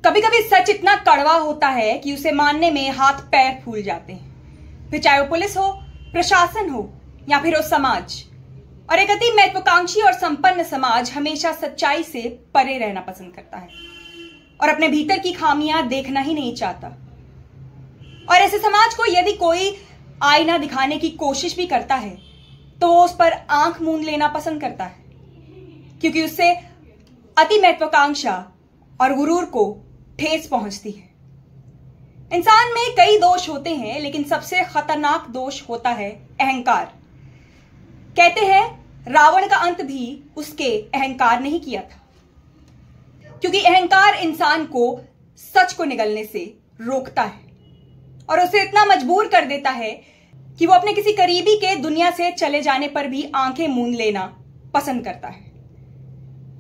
कभी कभी सच इतना कड़वा होता है कि उसे मानने में हाथ पैर फूल जाते हैं, फिर चाहे वो पुलिस हो, प्रशासन हो या फिर हो समाज। और एक अति महत्वाकांक्षी और संपन्न समाज हमेशा सच्चाई से परे रहना पसंद करता है और अपने भीतर की खामियां देखना ही नहीं चाहता। और ऐसे समाज को यदि कोई आईना दिखाने की कोशिश भी करता है तो वो उस पर आंख मूंद लेना पसंद करता है, क्योंकि उससे अति महत्वाकांक्षा और गुरूर को ठेस पहुंचती है। इंसान में कई दोष होते हैं, लेकिन सबसे खतरनाक दोष होता है अहंकार। कहते हैं रावण का अंत भी उसके अहंकार ने ही किया था, क्योंकि अहंकार इंसान को सच को निगलने से रोकता है और उसे इतना मजबूर कर देता है कि वो अपने किसी करीबी के दुनिया से चले जाने पर भी आंखें मूंद लेना पसंद करता है।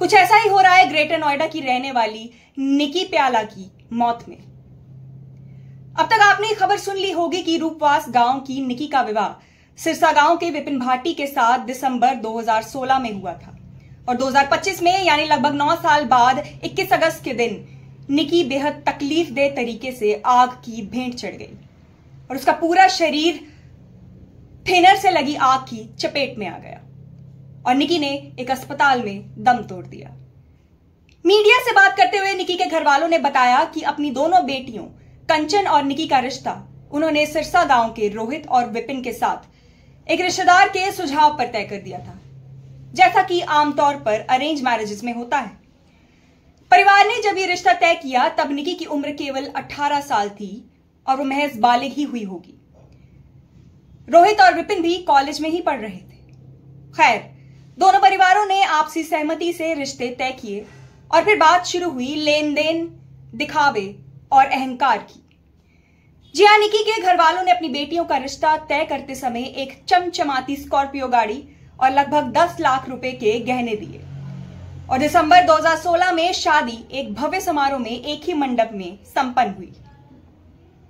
कुछ ऐसा ही हो रहा है ग्रेटर नोएडा की रहने वाली निकी प्याला की मौत में। अब तक आपने खबर सुन ली होगी कि रूपवास गांव की निकी का विवाह सिरसा गांव के विपिन भाटी के साथ दिसंबर 2016 में हुआ था और 2025 में यानी लगभग 9 साल बाद 21 अगस्त के दिन निकी बेहद तकलीफदेह तरीके से आग की भेंट चढ़ गई और उसका पूरा शरीर थिनर से लगी आग की चपेट में आ गया और निकी ने एक अस्पताल में दम तोड़ दिया। मीडिया से बात करते हुए निकी के घर वालों ने बताया कि अपनी दोनों बेटियों कंचन और निकी का रिश्ता उन्होंने सिरसा गांव के रोहित और विपिन के साथ एक रिश्तेदार के सुझाव पर तय कर दिया था, जैसा कि आमतौर पर अरेंज मैरिजेस में होता है। परिवार ने जब ये रिश्ता तय किया तब निकी की उम्र केवल 18 साल थी और वो महज बालिग ही हुई होगी। रोहित और विपिन भी कॉलेज में ही पढ़ रहे थे। खैर, दोनों परिवारों ने आपसी सहमति से रिश्ते तय किए और फिर बात शुरू हुई लेन देन, दिखावे और अहंकार की। जी हाँ, निकी के घर वालों ने अपनी बेटियों का रिश्ता तय करते समय एक चमचमाती स्कॉर्पियो गाड़ी और लगभग 10 लाख रुपए के गहने दिए और दिसंबर 2016 में शादी एक भव्य समारोह में एक ही मंडप में संपन्न हुई।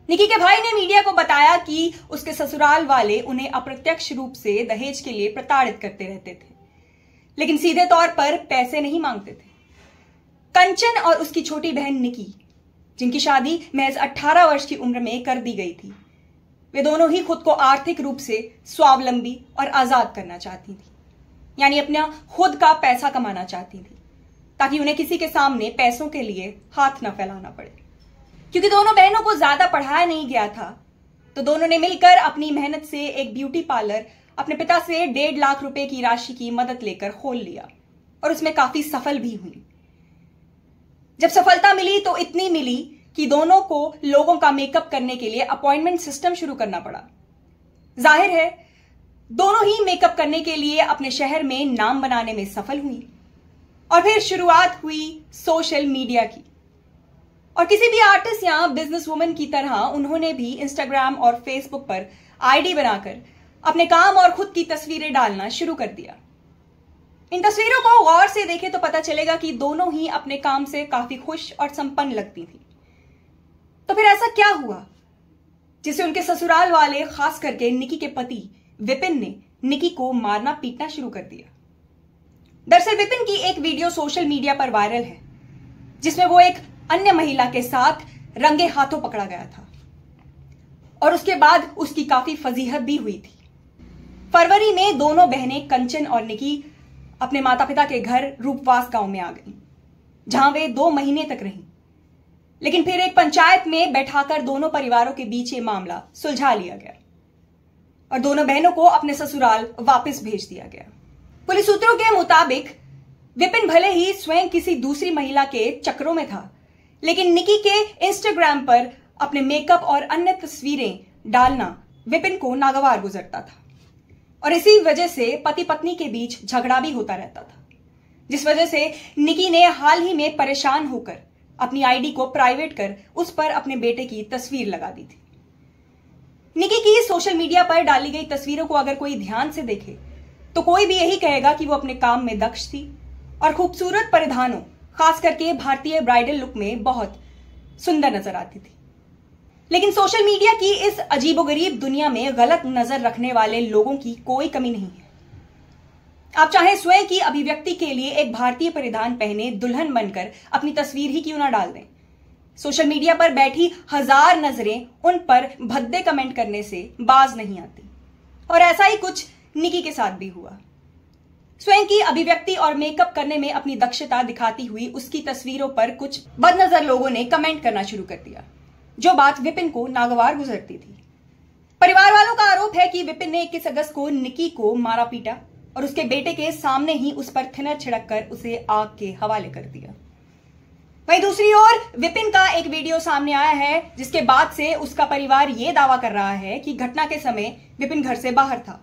निकी के भाई ने मीडिया को बताया कि उसके ससुराल वाले उन्हें अप्रत्यक्ष रूप से दहेज के लिए प्रताड़ित करते रहते थे, लेकिन सीधे तौर पर पैसे नहीं मांगते थे। कंचन और उसकी छोटी बहन निकी, जिनकी शादी महज 18 वर्ष की उम्र में कर दी गई थी, वे दोनों ही खुद को आर्थिक रूप से स्वावलंबी और आजाद करना चाहती थी, यानी अपना खुद का पैसा कमाना चाहती थी, ताकि उन्हें किसी के सामने पैसों के लिए हाथ न फैलाना पड़े। क्योंकि दोनों बहनों को ज्यादा पढ़ाया नहीं गया था, तो दोनों ने मिलकर अपनी मेहनत से एक ब्यूटी पार्लर अपने पिता से 1.5 लाख रुपए की राशि की मदद लेकर खोल लिया और उसमें काफी सफल भी हुई। जब सफलता मिली तो इतनी मिली कि दोनों को लोगों का मेकअप करने के लिए अपॉइंटमेंट सिस्टम शुरू करना पड़ा। जाहिर है दोनों ही मेकअप करने के लिए अपने शहर में नाम बनाने में सफल हुई और फिर शुरुआत हुई सोशल मीडिया की। और किसी भी आर्टिस्ट या बिजनेस वुमन की तरह उन्होंने भी इंस्टाग्राम और फेसबुक पर आईडी बनाकर अपने काम और खुद की तस्वीरें डालना शुरू कर दिया। इन तस्वीरों को गौर से देखें तो पता चलेगा कि दोनों ही अपने काम से काफी खुश और संपन्न लगती थी। तो फिर ऐसा क्या हुआ जिसे उनके ससुराल वाले, खास करके निकी के पति विपिन ने निकी को मारना पीटना शुरू कर दिया। दरअसल विपिन की एक वीडियो सोशल मीडिया पर वायरल है, जिसमें वो एक अन्य महिला के साथ रंगे हाथों पकड़ा गया था और उसके बाद उसकी काफी फजीहत भी हुई थी। फरवरी में दोनों बहनें कंचन और निकी अपने माता पिता के घर रूपवास गांव में आ गईं, जहां वे 2 महीने तक रहीं। लेकिन फिर एक पंचायत में बैठाकर दोनों परिवारों के बीच ये मामला सुलझा लिया गया और दोनों बहनों को अपने ससुराल वापस भेज दिया गया। पुलिस सूत्रों के मुताबिक विपिन भले ही स्वयं किसी दूसरी महिला के चक्रों में था, लेकिन निकी के इंस्टाग्राम पर अपने मेकअप और अन्य तस्वीरें डालना विपिन को नागवार गुजरता था और इसी वजह से पति पत्नी के बीच झगड़ा भी होता रहता था, जिस वजह से निकी ने हाल ही में परेशान होकर अपनी आईडी को प्राइवेट कर उस पर अपने बेटे की तस्वीर लगा दी थी। निकी की सोशल मीडिया पर डाली गई तस्वीरों को अगर कोई ध्यान से देखे तो कोई भी यही कहेगा कि वो अपने काम में दक्ष थी और खूबसूरत परिधानों, खास करके भारतीय ब्राइडल लुक में बहुत सुंदर नजर आती थी। लेकिन सोशल मीडिया की इस अजीबोगरीब दुनिया में गलत नजर रखने वाले लोगों की कोई कमी नहीं है। आप चाहे स्वयं की अभिव्यक्ति के लिए एक भारतीय परिधान पहने दुल्हन बनकर अपनी तस्वीर ही क्यों ना डाल दें, सोशल मीडिया पर बैठी हजार नजरें उन पर भद्दे कमेंट करने से बाज नहीं आती। और ऐसा ही कुछ निकी के साथ भी हुआ। स्वयं की अभिव्यक्ति और मेकअप करने में अपनी दक्षता दिखाती हुई उसकी तस्वीरों पर कुछ बदनजर लोगों ने कमेंट करना शुरू कर दिया, जो बात विपिन को नागवार गुजरती थी। परिवार वालों का आरोप है कि विपिन ने 21 अगस्त को निकी को मारा पीटा और उसके बेटे के सामने ही उस पर थिनर छिड़क कर उसे आग के हवाले कर दिया। वहीं दूसरी ओर विपिन का एक वीडियो सामने आया है, जिसके बाद से उसका परिवार यह दावा कर रहा है कि घटना के समय विपिन घर से बाहर था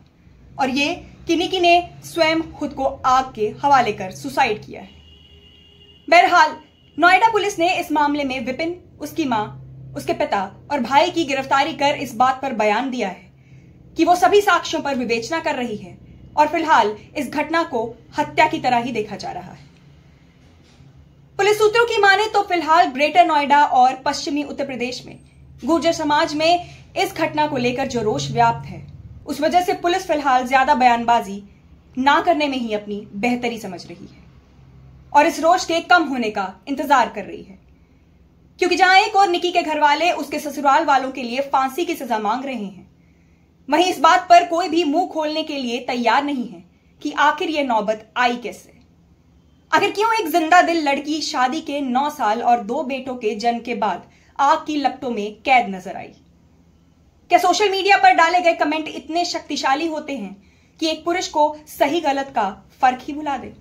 और ये कि निकी ने स्वयं खुद को आग के हवाले कर सुसाइड किया है। बहरहाल नोएडा पुलिस ने इस मामले में विपिन, उसकी मां, उसके पिता और भाई की गिरफ्तारी कर इस बात पर बयान दिया है कि वो सभी साक्ष्यों पर विवेचना कर रही है और फिलहाल इस घटना को हत्या की तरह ही देखा जा रहा है। पुलिस सूत्रों की माने तो फिलहाल ग्रेटर नोएडा और पश्चिमी उत्तर प्रदेश में गुर्जर समाज में इस घटना को लेकर जो रोष व्याप्त है, उस वजह से पुलिस फिलहाल ज्यादा बयानबाजी ना करने में ही अपनी बेहतरी समझ रही है और इस रोष के कम होने का इंतजार कर रही है, क्योंकि जहां एक और निकी के घर वाले उसके ससुराल वालों के लिए फांसी की सजा मांग रहे हैं, वहीं इस बात पर कोई भी मुंह खोलने के लिए तैयार नहीं है कि आखिर यह नौबत आई कैसे। आखिर क्यों एक जिंदा दिल लड़की शादी के 9 साल और 2 बेटों के जन्म के बाद आग की लपटों में कैद नजर आई? क्या सोशल मीडिया पर डाले गए कमेंट इतने शक्तिशाली होते हैं कि एक पुरुष को सही गलत का फर्क ही भुला दे?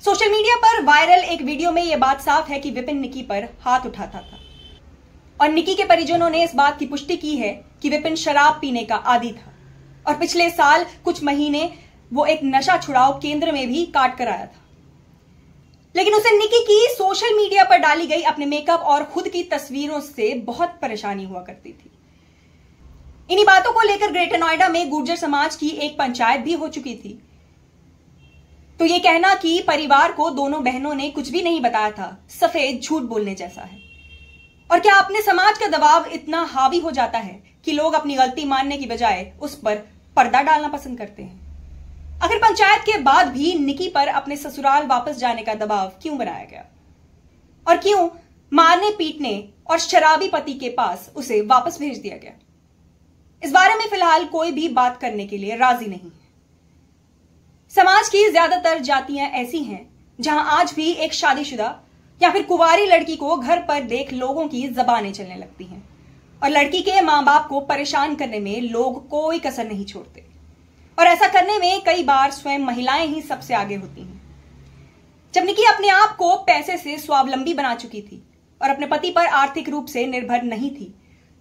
सोशल मीडिया पर वायरल एक वीडियो में यह बात साफ है कि विपिन निकी पर हाथ उठाता था और निकी के परिजनों ने इस बात की पुष्टि की है कि विपिन शराब पीने का आदी था और पिछले साल कुछ महीने वो एक नशा छुड़ाओ केंद्र में भी काट कर आया था। लेकिन उसे निकी की सोशल मीडिया पर डाली गई अपने मेकअप और खुद की तस्वीरों से बहुत परेशानी हुआ करती थी। इन्हीं बातों को लेकर ग्रेटर नोएडा में गुर्जर समाज की एक पंचायत भी हो चुकी थी। तो यह कहना कि परिवार को दोनों बहनों ने कुछ भी नहीं बताया था, सफेद झूठ बोलने जैसा है। और क्या अपने समाज का दबाव इतना हावी हो जाता है कि लोग अपनी गलती मानने की बजाय उस पर पर्दा डालना पसंद करते हैं? आखिर पंचायत के बाद भी निकी पर अपने ससुराल वापस जाने का दबाव क्यों बनाया गया और क्यों मारने पीटने और शराबी पति के पास उसे वापस भेज दिया गया? इस बारे में फिलहाल कोई भी बात करने के लिए राजी नहीं है। समाज की ज्यादातर जातियां ऐसी हैं जहां आज भी एक शादीशुदा या फिर कुंवारी लड़की को घर पर देख लोगों की जबानें चलने लगती हैं और लड़की के मां बाप को परेशान करने में लोग कोई कसर नहीं छोड़ते और ऐसा करने में कई बार स्वयं महिलाएं ही सबसे आगे होती हैं। जब निकी अपने आप को पैसे से स्वावलंबी बना चुकी थी और अपने पति पर आर्थिक रूप से निर्भर नहीं थी,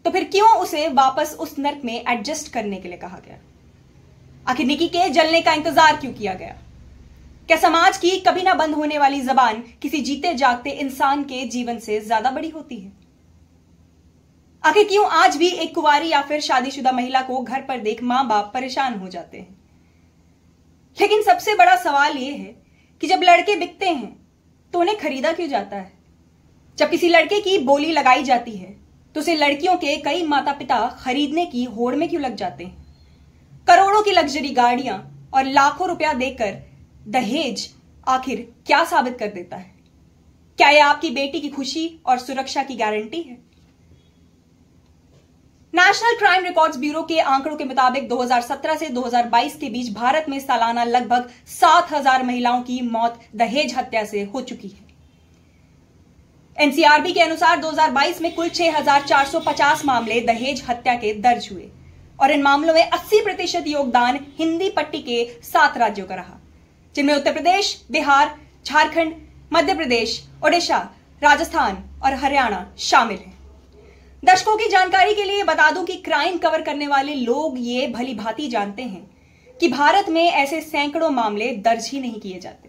तो फिर क्यों उसे वापस उस नर्क में एडजस्ट करने के लिए कहा गया? आखिर निकी के जलने का इंतजार क्यों किया गया? क्या समाज की कभी ना बंद होने वाली जबान किसी जीते जागते इंसान के जीवन से ज्यादा बड़ी होती है? आखिर क्यों आज भी एक कुंवारी या फिर शादीशुदा महिला को घर पर देख मां बाप परेशान हो जाते हैं? लेकिन सबसे बड़ा सवाल यह है कि जब लड़के बिकते हैं तो उन्हें खरीदा क्यों जाता है? जब किसी लड़के की बोली लगाई जाती है तो उसे लड़कियों के कई माता पिता खरीदने की होड़ में क्यों लग जाते हैं? करोड़ों की लग्जरी गाड़ियां और लाखों रुपया देकर दहेज आखिर क्या साबित कर देता है? क्या यह आपकी बेटी की खुशी और सुरक्षा की गारंटी है? नेशनल क्राइम रिकॉर्ड्स ब्यूरो के आंकड़ों के मुताबिक 2017 से 2022 के बीच भारत में सालाना लगभग 7,000 महिलाओं की मौत दहेज हत्या से हो चुकी है। एनसीआरबी के अनुसार 2022 में कुल 6,450 मामले दहेज हत्या के दर्ज हुए और इन मामलों में 80% योगदान हिंदी पट्टी के 7 राज्यों का रहा, जिनमें उत्तर प्रदेश, बिहार, झारखंड, मध्य प्रदेश, ओडिशा, राजस्थान और हरियाणा शामिल हैं। दर्शकों की जानकारी के लिए बता दूं कि क्राइम कवर करने वाले लोग ये भली भांति जानते हैं कि भारत में ऐसे सैकड़ों मामले दर्ज ही नहीं किए जाते।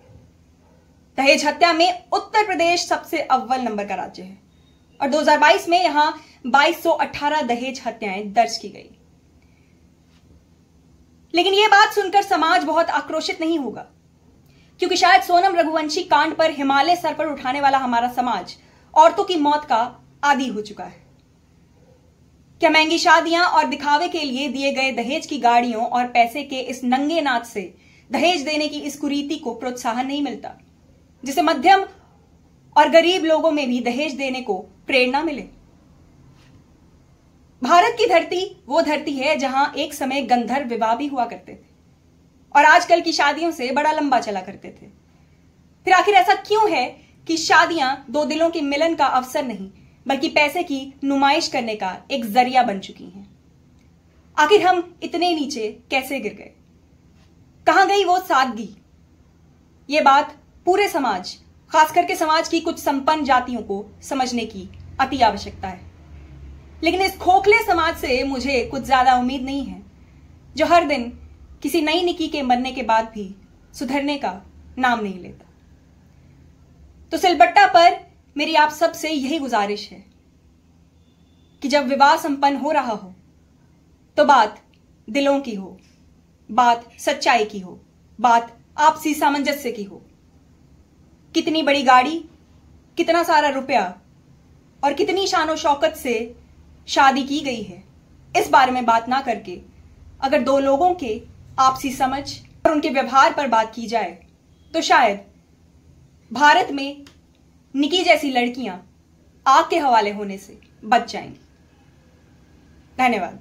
दहेज हत्या में उत्तर प्रदेश सबसे अव्वल नंबर का राज्य है और 2022 में यहां 2218 दहेज हत्याएं दर्ज की गई। लेकिन यह बात सुनकर समाज बहुत आक्रोशित नहीं होगा, क्योंकि शायद सोनम रघुवंशी कांड पर हिमालय सर पर उठाने वाला हमारा समाज औरतों की मौत का आदी हो चुका है। क्या महंगी शादियां और दिखावे के लिए दिए गए दहेज की गाड़ियों और पैसे के इस नंगे नाच से दहेज देने की इस कुरीति को प्रोत्साहन नहीं मिलता, जिसे मध्यम और गरीब लोगों में भी दहेज देने को प्रेरणा मिले। भारत की धरती वो धरती है जहां एक समय गंधर्व विवाह भी हुआ करते थे और आजकल की शादियों से बड़ा लंबा चला करते थे। फिर आखिर ऐसा क्यों है कि शादियां दो दिलों के मिलन का अवसर नहीं बल्कि पैसे की नुमाइश करने का एक जरिया बन चुकी हैं? आखिर हम इतने नीचे कैसे गिर गए? कहां गई वो सादगी? ये बात पूरे समाज, खास करके समाज की कुछ संपन्न जातियों को समझने की अति आवश्यकता है। लेकिन इस खोखले समाज से मुझे कुछ ज्यादा उम्मीद नहीं है, जो हर दिन किसी नई निकी के मरने के बाद भी सुधरने का नाम नहीं लेता। तो सिलबट्टा पर मेरी आप सबसे यही गुजारिश है कि जब विवाह संपन्न हो रहा हो तो बात दिलों की हो, बात सच्चाई की हो, बात आपसी सामंजस्य की हो। कितनी बड़ी गाड़ी, कितना सारा रुपया और कितनी शानो शौकत से शादी की गई है, इस बारे में बात ना करके अगर दो लोगों के आपसी समझ और उनके व्यवहार पर बात की जाए तो शायद भारत में निकी जैसी लड़कियां आग के हवाले होने से बच जाएंगी। धन्यवाद।